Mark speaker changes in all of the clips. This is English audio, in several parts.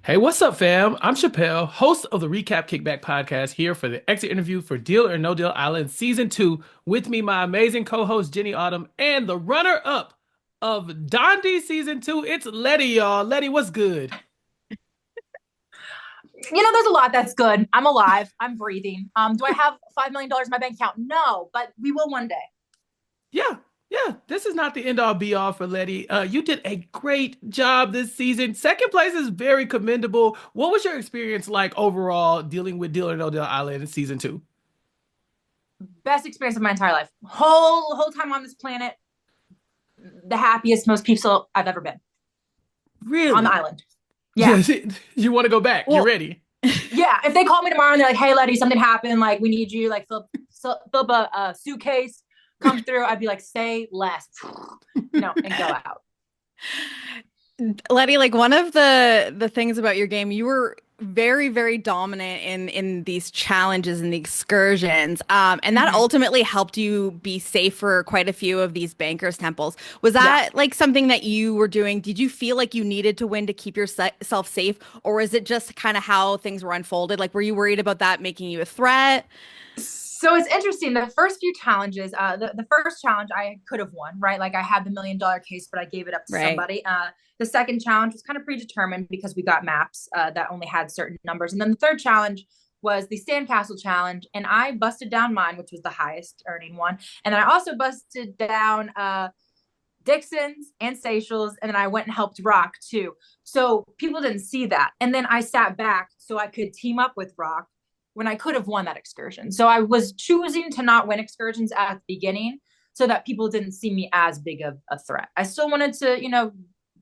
Speaker 1: Hey, what's up, fam? I'm Chappell, host of the Recap Kickback podcast, here for the exit interview for Deal or No Deal Island Season 2. With me, my amazing co-host Jenny Autumn, and the runner-up of Dondi Season 2. It's Letty, y'all. Letty, what's good?
Speaker 2: There's a lot that's good. I'm alive. I'm breathing. Do I have $5 million in my bank account? No, but we will one day.
Speaker 1: Yeah, yeah. This is not the end-all be-all for Letty. You did a great job this season. Second place is very commendable. What was your experience like overall dealing with Deal or No Deal Island in Season 2?
Speaker 2: Best experience of my entire life. Whole time on this planet. The happiest, most peaceful I've ever been on the
Speaker 1: Really?
Speaker 2: island. Yeah.
Speaker 1: Yes. You want to go back? You're
Speaker 3: Well,
Speaker 1: ready?
Speaker 2: Yeah. If they call me tomorrow and they're like, "Hey, Letty, something happened. Like, we need you. Like, fill up a suitcase. Come through." I'd be like, "Say less," and go out.
Speaker 3: Letty, like one of the things about your game, you were very, very dominant in these challenges and the excursions. And that
Speaker 2: Mhm.
Speaker 3: ultimately helped you be safe for quite a few of these bankers temples. Was
Speaker 2: Yeah.
Speaker 3: that like something that you were doing? Did you feel like you needed to win to keep yourself safe, or was it just kind of how things were unfolded? Like, were you worried about that making you a threat?
Speaker 2: So it's interesting. The first few challenges, the first challenge I could have won, right? Like I had the $1 million case, but I gave it up to
Speaker 3: Right.
Speaker 2: somebody. The second challenge was kind of predetermined because we got maps that only had certain numbers. And then the third challenge was the sandcastle challenge. And I busted down mine, which was the highest earning one. And then I also busted down Dixon's and Seychelles. And then I went and helped Rock too. So people didn't see that. And then I sat back so I could team up with Rock when I could have won that excursion. So I was choosing to not win excursions at the beginning so that people didn't see me as big of a threat. I still wanted to,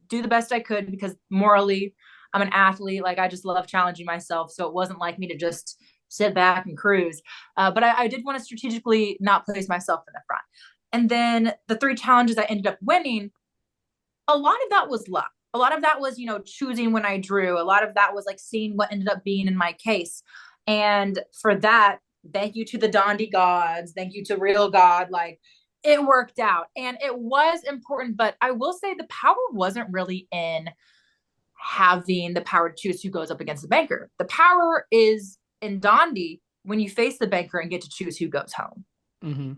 Speaker 2: do the best I could because morally, I'm an athlete. Like I just love challenging myself. So it wasn't like me to just sit back and cruise. But I did want to strategically not place myself in the front. And then the three challenges I ended up winning, a lot of that was luck. A lot of that was, choosing when I drew. A lot of that was like seeing what ended up being in my case. And for that, thank you to the Dondi gods. Thank you to real God. Like it worked out and it was important. But I will say the power wasn't really in having the power to choose who goes up against the banker. The power is in Dondi when you face the banker and get to choose who goes home.
Speaker 1: Hmm.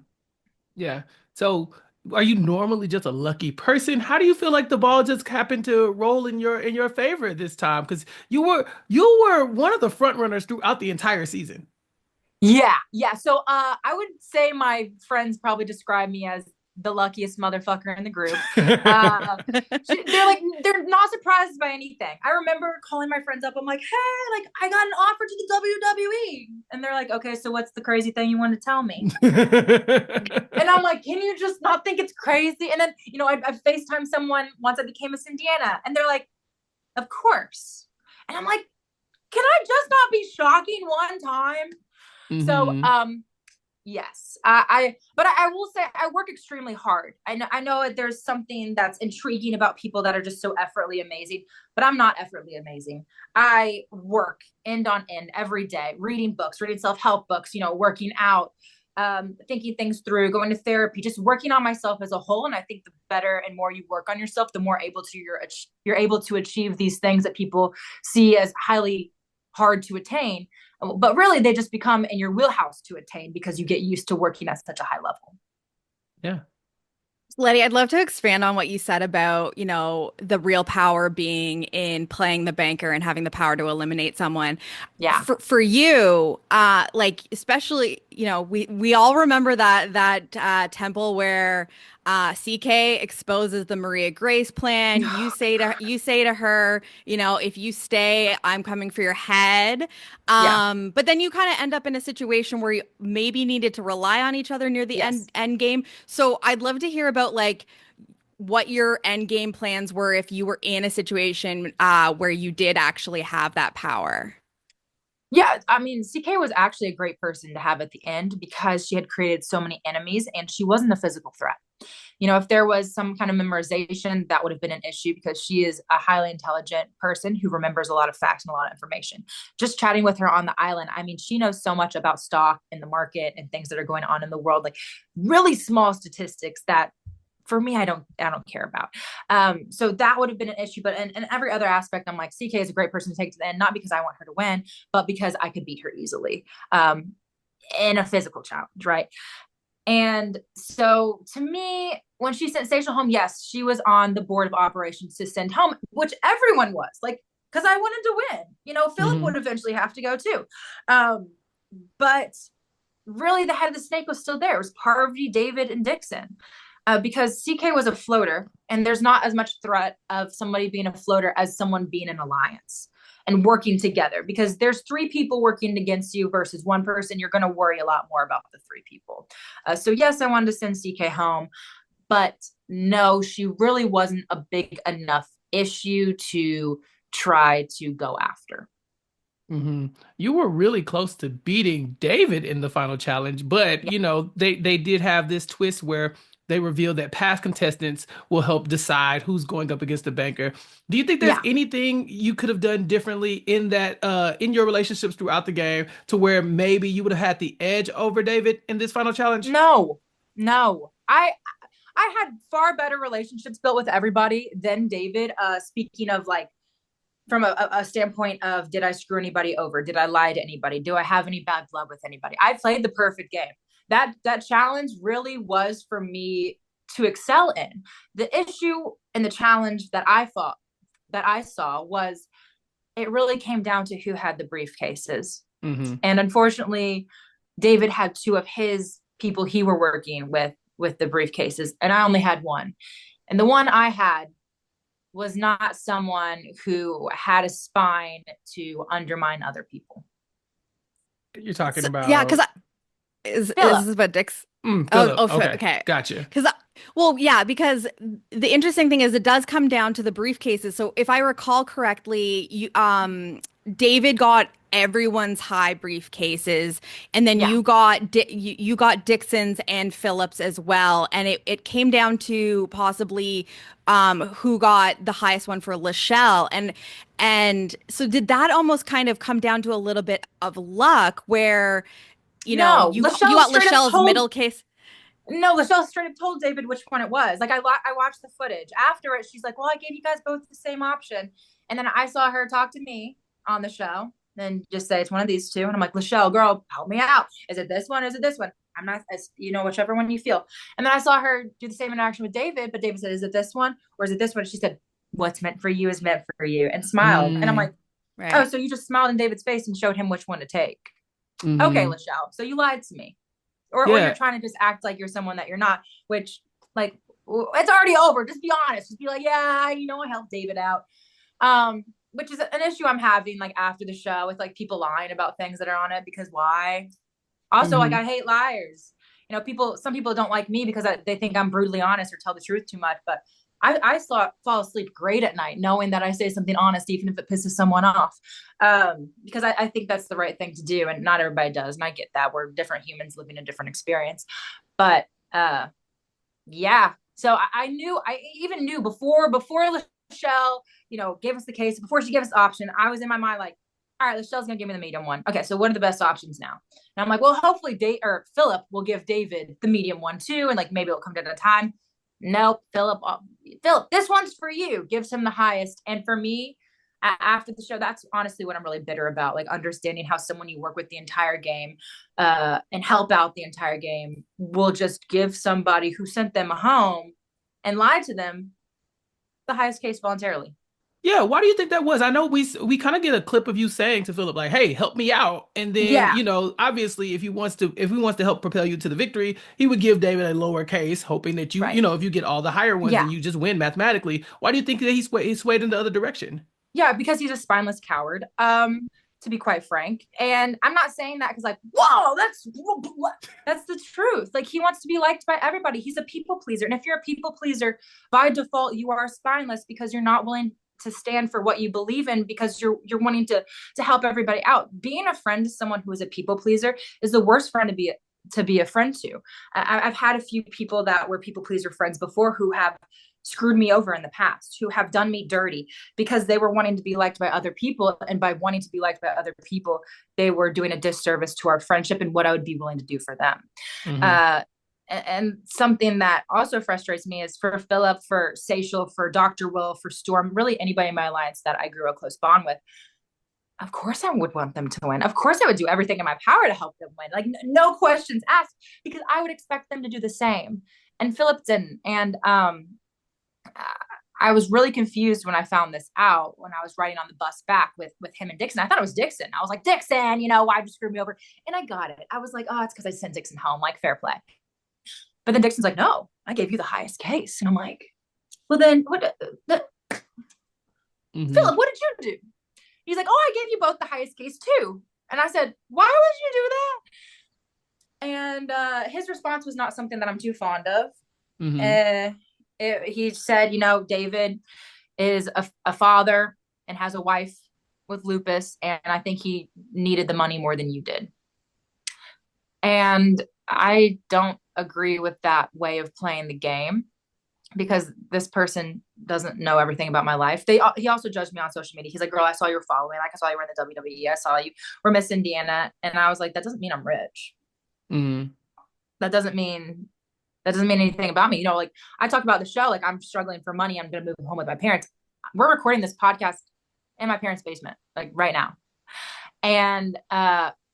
Speaker 1: Yeah. So are you normally just a lucky person? How do you feel like the ball just happened to roll in your favor this time? Because you were one of the front runners throughout the entire season.
Speaker 2: Yeah, yeah. So I would say my friends probably describe me as the luckiest motherfucker in the group. Uh, they're not surprised by anything. I remember calling my friends up. I'm like, "Hey, like I got an offer to the WWE," and they're like, "Okay, so what's the crazy thing you want to tell me?" And I'm like, "Can you just not think it's crazy?" And then I FaceTime someone once I became Miss Indiana, and they're like, "Of course." And I'm like, "Can I just not be shocking one time?" So,
Speaker 1: Hmm.
Speaker 2: yes, but I will say I work extremely hard. I know there's something that's intriguing about people that are just so effortlessly amazing, but I'm not effortlessly amazing. I work end on end every day, reading books, reading self-help books, working out, thinking things through, going to therapy, just working on myself as a whole. And I think the better and more you work on yourself, the more able to you're able to achieve these things that people see as highly hard to attain, but really they just become in your wheelhouse to attain because you get used to working at such a high level.
Speaker 1: Yeah.
Speaker 3: Letty, I'd love to expand on what you said about, the real power being in playing the banker and having the power to eliminate someone.
Speaker 2: Yeah.
Speaker 3: For you, like especially, we all remember that temple where CK exposes the Maria Grace plan. You say to her, if you stay, I'm coming for your head.
Speaker 2: Yeah.
Speaker 3: But then you kind of end up in a situation where you maybe needed to rely on each other near the
Speaker 2: Yes.
Speaker 3: end game. So I'd love to hear about like what your end game plans were if you were in a situation where you did actually have that power.
Speaker 2: Yeah, I mean, CK was actually a great person to have at the end because she had created so many enemies and she wasn't a physical threat. If there was some kind of memorization, that would have been an issue because she is a highly intelligent person who remembers a lot of facts and a lot of information. Just chatting with her on the island, I mean, she knows so much about stock in the market and things that are going on in the world, like really small statistics that for me, I don't care about. So that would have been an issue. But in every other aspect, I'm like, CK is a great person to take to the end, not because I want her to win, but because I could beat her easily in a physical challenge, right? And so to me, when she sent Stacia home, yes, she was on the board of operations to send home, which everyone was, like, because I wanted to win. You know, Philip would eventually have to go too. But really the head of the snake was still there. It was Parvati, David, and Dixon. Because CK was a floater, and there's not as much threat of somebody being a floater as someone being an alliance and working together, because there's 3 people working against you versus 1 person. You're going to worry a lot more about the 3 people. So yes, I wanted to send CK home, but no, she really wasn't a big enough issue to try to go after.
Speaker 1: You were really close to beating David in the final challenge, but you know, they did have this twist where they revealed that past contestants will help decide who's going up against the banker. Do you think there's anything you could have done differently in that in your relationships throughout the game to where maybe you would have had the edge over David in this final challenge?
Speaker 2: No. I had far better relationships built with everybody than David. Speaking of, like, from a standpoint of, did I screw anybody over? Did I lie to anybody? Do I have any bad blood with anybody? I played the perfect game. That challenge really was for me to excel in. The issue and the challenge that I saw was, it really came down to who had the briefcases. And unfortunately, David had 2 of his people he were working with the briefcases, and I only had 1. And the one I had was not someone who had a spine to undermine other people.
Speaker 1: You're talking about...
Speaker 3: Yeah, because is this about Dix?
Speaker 1: Philip.
Speaker 3: Okay.
Speaker 1: Gotcha.
Speaker 3: Because the interesting thing is, it does come down to the briefcases. So if I recall correctly, David got everyone's high briefcases, and then you got Dixon's and Philip's as well, and it came down to possibly who got the highest one for Lachelle, and so did that almost kind of come down to a little bit of luck where you got Lachelle's middle case?
Speaker 2: No, Lachelle straight up told David which one it was. Like, I watched the footage. After it, she's like, well, I gave you guys both the same option. And then I saw her talk to me on the show and just say, it's one of these 2. And I'm like, Lachelle, girl, help me out. Is it this one? Is it this one? I'm not, whichever one you feel. And then I saw her do the same interaction with David, but David said, is it this one? Or is it this one? She said, what's meant for you is meant for you, and smiled. And I'm like, oh, so you just smiled in David's face and showed him which one to take. Okay, Lachelle, so you lied to me. Or you're trying to just act like you're someone that you're not, which, like, it's already over. Just be honest. Just be like, yeah, I helped David out. Which is an issue I'm having, like, after the show, with, like, people lying about things that are on it, because why? Also, like, I hate liars. Some people don't like me because they think I'm brutally honest or tell the truth too much, but I fall asleep great at night knowing that I say something honest, even if it pisses someone off. Because I think that's the right thing to do, and not everybody does. And I get that. We're different humans living a different experience. But yeah. So I even knew before Lachelle, gave us the case, before she gave us the option, I was in my mind like, all right, Lachelle's gonna give me the medium one. Okay, so what are the best options now? And I'm like, well, hopefully Philip will give David the medium one too, and like maybe it'll come down to time. Nope, Philip, this one's for you. Gives him the highest. And for me, after the show, that's honestly what I'm really bitter about. Like, understanding how someone you work with the entire game and help out the entire game will just give somebody who sent them home and lied to them the highest case voluntarily.
Speaker 1: Yeah, why do you think that was? I know we kind of get a clip of you saying to Philip, like, "Hey, help me out," and then obviously, if he wants to help propel you to the victory, he would give David a lower case, hoping that if you get all the higher ones, then you just win mathematically. Why do you think that he swayed in the other direction?
Speaker 2: Yeah, because he's a spineless coward. To be quite frank, and I'm not saying that because, like, whoa, that's the truth. Like, he wants to be liked by everybody. He's a people pleaser, and if you're a people pleaser, by default, you are spineless because you're not willing to stand for what you believe in, because you're wanting to help everybody out. Being a friend to someone who is a people pleaser is the worst friend to be a friend to. I've had a few people that were people pleaser friends before who have screwed me over in the past, who have done me dirty because they were wanting to be liked by other people, and by wanting to be liked by other people, they were doing a disservice to our friendship and what I would be willing to do for them. and something that also frustrates me is for Philip, for Seychelle, for Dr. Will, for Storm, really anybody in my alliance that I grew a close bond with. Of course I would want them to win. Of course I would do everything in my power to help them win. Like no questions asked, because I would expect them to do the same. And Philip didn't. And I was really confused when I found this out when I was riding on the bus back with him and Dixon. I thought it was Dixon. I was like, Dixon, why'd you screw me over? And I got it. I was like, oh, it's because I sent Dixon home. Like, fair play. But then Dixon's like, no, I gave you the highest case. And I'm like, well, then what? Philip, what did you do? He's like, oh, I gave you both the highest case too. And I said, why would you do that? And his response was not something that I'm too fond of. He said, David is a father and has a wife with lupus, and I think he needed the money more than you did. And I don't agree with that way of playing the game, because this person doesn't know everything about my life. He also judged me on social media. He's like, girl, I saw you were following. Like, I saw you were in the WWE. I saw you were Miss Indiana. And I was like, that doesn't mean I'm rich. That doesn't mean anything about me. Like, I talked about the show, like, I'm struggling for money. I'm going to move home with my parents. We're recording this podcast in my parents' basement, like right now. And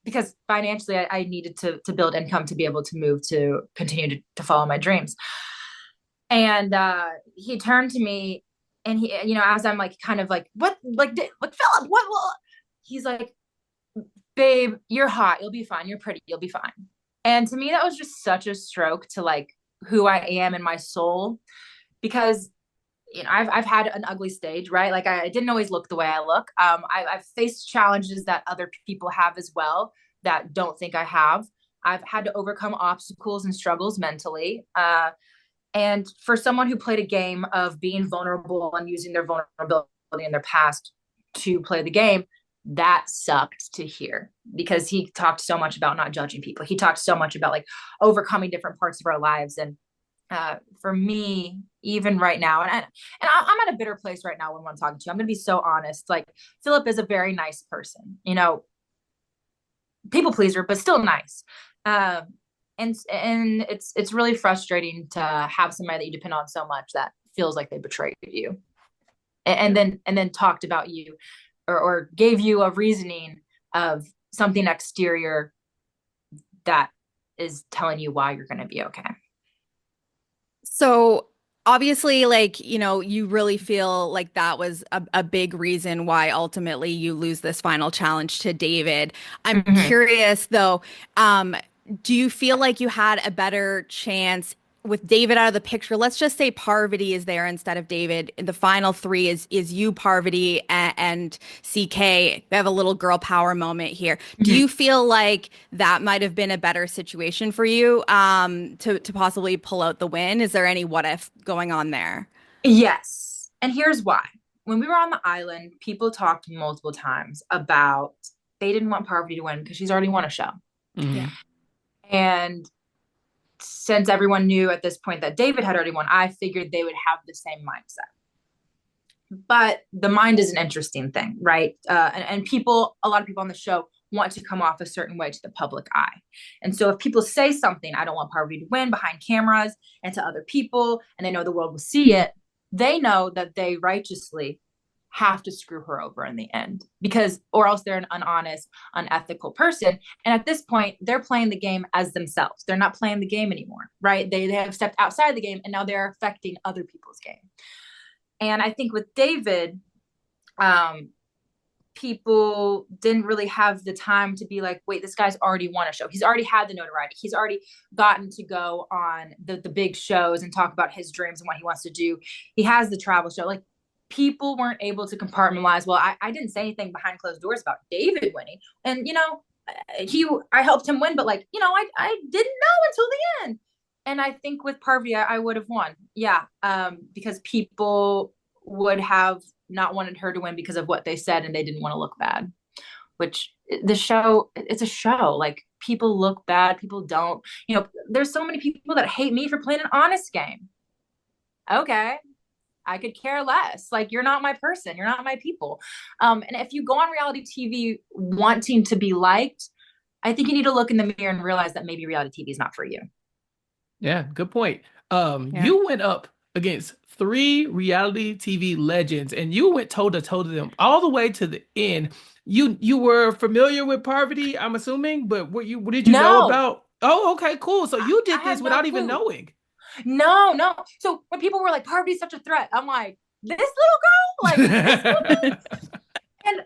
Speaker 2: because financially I needed to build income to be able to move, to continue to follow my dreams. And he turned to me and he, as I'm like, kind of like, what, like Philip, what? He's like, babe, you're hot. You'll be fine. You're pretty. You'll be fine. And to me, that was just such a stroke to like who I am in my soul, because I've had an ugly stage, right? Like, I didn't always look the way I look. I've faced challenges that other people have as well that don't think I have. I've had to overcome obstacles and struggles mentally. And for someone who played a game of being vulnerable and using their vulnerability in their past to play the game, that sucked to hear, because he talked so much about not judging people. He talked so much about like overcoming different parts of our lives. And for me, even right now, and I'm at a bitter place right now when I'm talking to you. I'm going to be so honest. Like, Philip is a very nice person, people pleaser, but still nice. And it's really frustrating to have somebody that you depend on so much that feels like they betrayed you, and then talked about you, or gave you a reasoning of something exterior that is telling you why you're going to be okay.
Speaker 3: So obviously, like, you really feel like that was a big reason why ultimately you lose this final challenge to David. I'm curious though, do you feel like you had a better chance with David out of the picture? Let's just say Parvati is there instead of David. The final three is you, Parvati, and CK. We have a little girl power moment here. Do you feel like that might have been a better situation for you to possibly pull out the win? Is there any what if going on there?
Speaker 2: Yes. And here's why. When we were on the island, people talked multiple times about they didn't want Parvati to win because she's already won a show.
Speaker 3: Yeah.
Speaker 2: And since everyone knew at this point that David had already won, I figured they would have the same mindset. But the mind is an interesting thing, right? And a lot of people on the show want to come off a certain way to the public eye. And so if people say something, I don't want Parvati to win, behind cameras and to other people, and they know the world will see it, they know that they righteously have to screw her over in the end, or else they're an honest, unethical person. And at this point, they're playing the game as themselves. They're not playing the game anymore, right? They have stepped outside the game, and now they're affecting other people's game. And I think with David, people didn't really have the time to be like, wait, this guy's already won a show. He's already had the notoriety. He's already gotten to go on the big shows and talk about his dreams and what he wants to do. He has the travel show. Like, people weren't able to compartmentalize. Well, I didn't say anything behind closed doors about David winning. And, I helped him win, but I didn't know until the end. And I think with Parvati, I would have won. Yeah. Because people would have not wanted her to win because of what they said, and they didn't want to look bad, which it's a show. Like, people look bad. People don't, there's so many people that hate me for playing an honest game. Okay. I could care less. Like, you're not my person. You're not my people. And if you go on reality TV wanting to be liked, I think you need to look in the mirror and realize that maybe reality TV is not for you.
Speaker 1: Yeah, good point.
Speaker 3: Yeah.
Speaker 1: You went up against three reality TV legends, and you went toe to toe to them all the way to the end. You were familiar with Parvati, I'm assuming, but what did you know
Speaker 2: No,
Speaker 1: about? Oh, okay, cool. So you
Speaker 2: I
Speaker 1: did this
Speaker 2: had no
Speaker 1: without even
Speaker 2: clue.
Speaker 1: knowing.
Speaker 2: No, no. So when people were like, Parvati's such a threat, I'm like, this little girl, like this little girl. And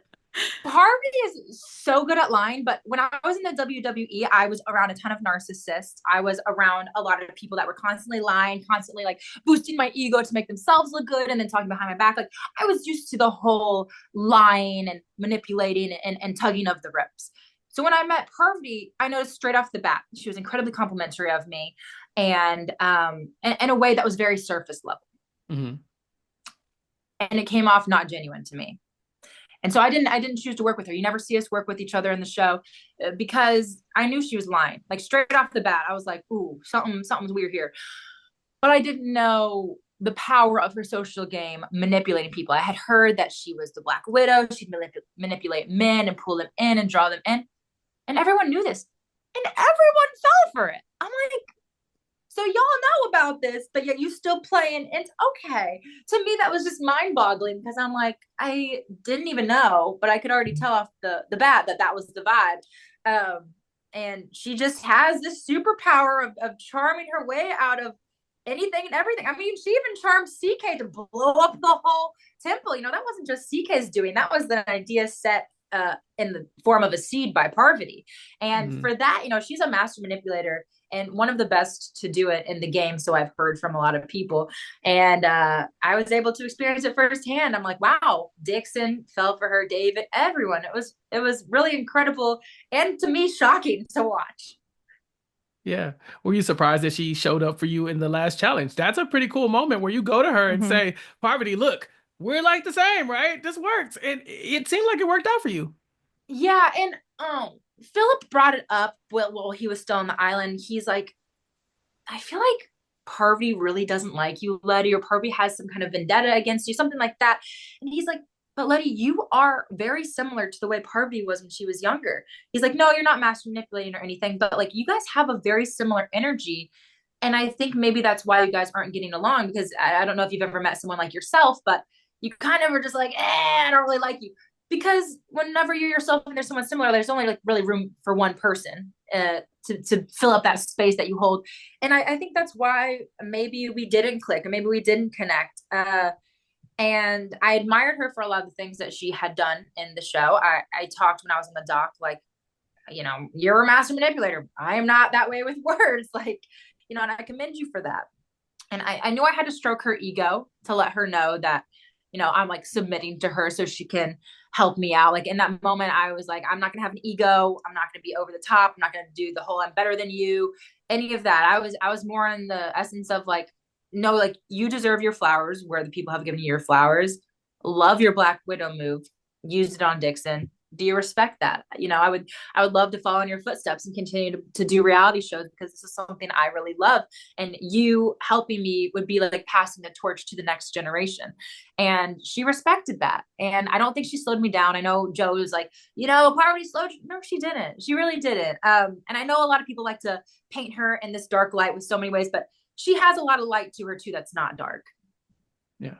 Speaker 2: Parvati is so good at lying, but when I was in the WWE, I was around a ton of narcissists. I was around a lot of people that were constantly lying, constantly like boosting my ego to make themselves look good and then talking behind my back. Like I was used to the whole lying and manipulating and tugging of the ropes. So when I met Parvati, I noticed straight off the bat, she was incredibly complimentary of me and in a way that was very surface level.
Speaker 1: Mhm.
Speaker 2: And it came off not genuine to me. And so I didn't choose to work with her. You never see us work with each other in the show because I knew she was lying. Like straight off the bat, I was like, ooh, something's weird here. But I didn't know the power of her social game manipulating people. I had heard that she was the Black Widow. She'd manipulate men and pull them in and draw them in. And everyone knew this. And everyone fell for it. I'm like, so y'all know about this, but yet you still playing. It's okay. To me, that was just mind boggling because I'm like, I didn't even know, but I could already tell off the bat that that was the vibe. And she just has this superpower of charming her way out of anything and everything. I mean, she even charmed CK to blow up the whole temple. You know, that wasn't just CK's doing. That was the idea set in the form of a seed by Parvati. And
Speaker 1: Mhm.
Speaker 2: for that, you know, she's a master manipulator and one of the best to do it in the game. So I've heard from a lot of people. And I was able to experience it firsthand. I'm like, wow, Dixon fell for her, David, everyone. It was really incredible and to me shocking to watch.
Speaker 1: Yeah. Were you surprised that she showed up for you in the last challenge? That's a pretty cool moment where you go to her and
Speaker 3: Mhm.
Speaker 1: say, Parvati, look, we're like the same, right? This works. And it seemed like it worked out for you.
Speaker 2: Yeah, and Philip brought it up while he was still on the island. He's like, I feel like Parvati really doesn't like you, Letty, or Parvati has some kind of vendetta against you, something like that. And he's like, but Letty, you are very similar to the way Parvati was when she was younger. He's like, no, you're not master manipulating or anything, but like you guys have a very similar energy. And I think maybe that's why you guys aren't getting along because I don't know if you've ever met someone like yourself, but you kind of are just like, I don't really like you. Because whenever you're yourself and there's someone similar, there's only like really room for one person to fill up that space that you hold. And I think that's why maybe we didn't click or maybe we didn't connect. And I admired her for a lot of the things that she had done in the show. I talked when I was on the dock, like, you know, you're a master manipulator. I am not that way with words. Like, you know, and I commend you for that. And I knew I had to stroke her ego to let her know that, you know, I'm like submitting to her so she can help me out. Like in that moment, I was like, I'm not gonna have an ego. I'm not gonna be over the top. I'm not gonna do the whole I'm better than you, any of that. I was more in the essence of like, no, like you deserve your flowers where the people have given you your flowers. Love your Black Widow move. Use it on Dixon. Do you respect that? You know, I would love to follow in your footsteps and continue to do reality shows because this is something I really love. And you helping me would be like passing the torch to the next generation. And she respected that. And I don't think she slowed me down. I know Joe was like, you know, Parvati slowed you. No, she didn't. She really didn't. And I know a lot of people like to paint her in this dark light with so many ways, but she has a lot of light to her too that's not dark.
Speaker 1: Yeah.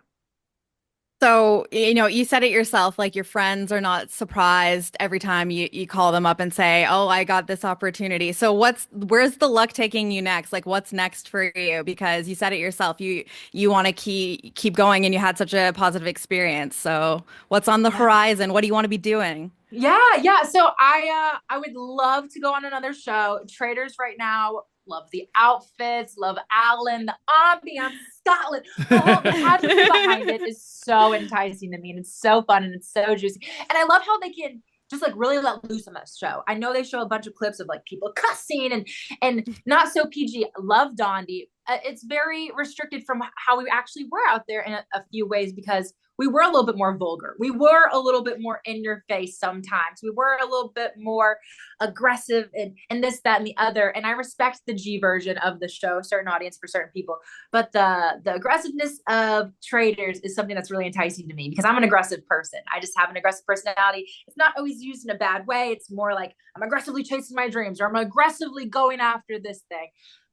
Speaker 3: So, you know, you said it yourself, like your friends are not surprised every time you call them up and say, "Oh, I got this opportunity." So where's the luck taking you next? Like what's next for you? Because you said it yourself, you want to keep going and you had such a positive experience. So, what's on the
Speaker 2: Yeah.
Speaker 3: horizon? What do you want to be doing?
Speaker 2: Yeah. So I would love to go on another show. Traders right now, love the outfits, love Alan, the ambiance, Scotland, the pageantry behind it is so enticing to me, and it's so fun and it's so juicy. And I love how they can just like really let loose on this show. I know they show a bunch of clips of like people cussing and not so PG. Love Dondi. It's very restricted from how we actually were out there in a few ways because we were a little bit more vulgar. We were a little bit more in your face sometimes. We were a little bit more aggressive and this, that, and the other. And I respect the G version of the show, certain audience for certain people. But the aggressiveness of traders is something that's really enticing to me because I'm an aggressive person. I just have an aggressive personality. It's not always used in a bad way. It's more like I'm aggressively chasing my dreams or I'm aggressively going after this thing.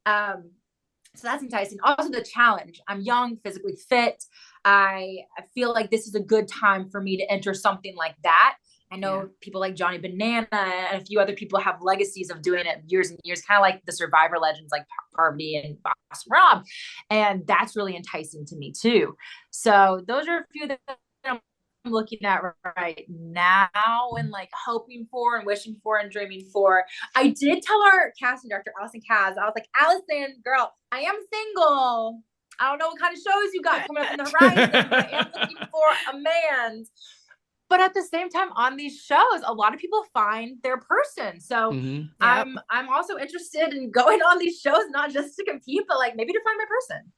Speaker 2: Um, So that's enticing. Also, the challenge. I'm young, physically fit. I feel like this is a good time for me to enter something like that. I know people like Johnny Banana and a few other people have legacies of doing it years and years, kind of like the Survivor legends like Parvati and Boss Rob. And that's really enticing to me too. So those are a few that I'm looking at right now and like hoping for and wishing for and dreaming for. I did tell our casting director, Allison Kaz, I was like, Allison, girl, I am single. I don't know what kind of shows you got coming up in the horizon, but I am looking for a man. But at the same time, on these shows, a lot of people find their person. So I'm also interested in going on these shows, not just to compete, but like maybe to find my person.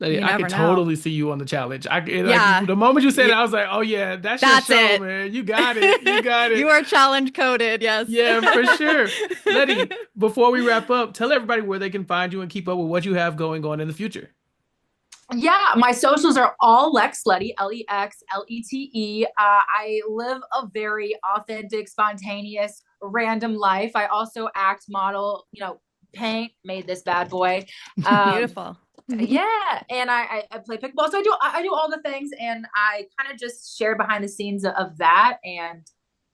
Speaker 1: I could totally see you on the challenge. Like, the moment you said it, I was like, oh yeah, that's your show, man. You got it. You got it.
Speaker 3: You are challenge coded. Yes.
Speaker 1: Yeah, for sure. Letty, before we wrap up, tell everybody where they can find you and keep up with what you have going on in the future.
Speaker 2: Yeah, my socials are all Lex Letty, LEXLETE. I live a very authentic, spontaneous, random life. I also act, model, paint, made this bad boy.
Speaker 3: Beautiful.
Speaker 2: Yeah, and I play pickleball. So I do all the things, and I kind of just share behind the scenes of that, and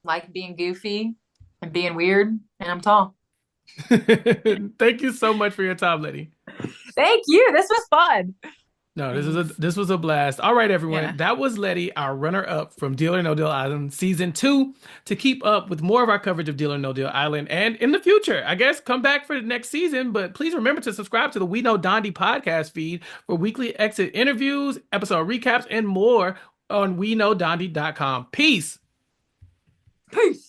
Speaker 2: like being goofy and being weird, and I'm tall.
Speaker 1: Thank you so much for your time, Letty.
Speaker 2: Thank you. This was fun.
Speaker 1: No, this was a blast. All right, everyone. Yeah. That was Letty, our runner-up from Deal or No Deal Island Season 2. To keep up with more of our coverage of Deal or No Deal Island and in the future, I guess, come back for the next season. But please remember to subscribe to the We Know Dondi podcast feed for weekly exit interviews, episode recaps, and more on WeKnowDondi.com. Peace.
Speaker 2: Peace.